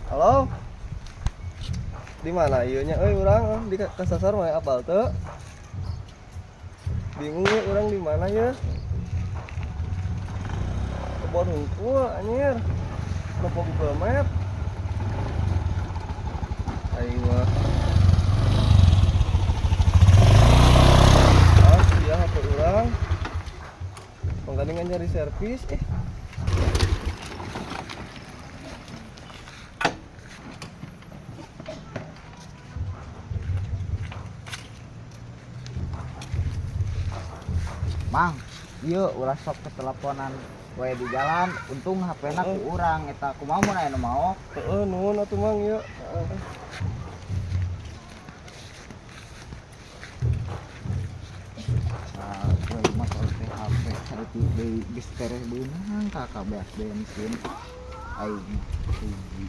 Halo? Di mana ieu nya euy urang di kasasar mah apal teu? Bingung ya urang di mana ya? Kebon hungkul anjir. Nopo Google Map. Aing mah. Ah, iya HP urang. Penggalingan nyari servis Mang, iya ulah sok keteleponan wae di jalan, untung HP-na ku urang eta kumaha mun aya nu mau. Heeh, nuhun atuh Mang ieu. Gue motor teh HP saeutik deui geus tereh beunang kakak beas bensin. Aing rugi.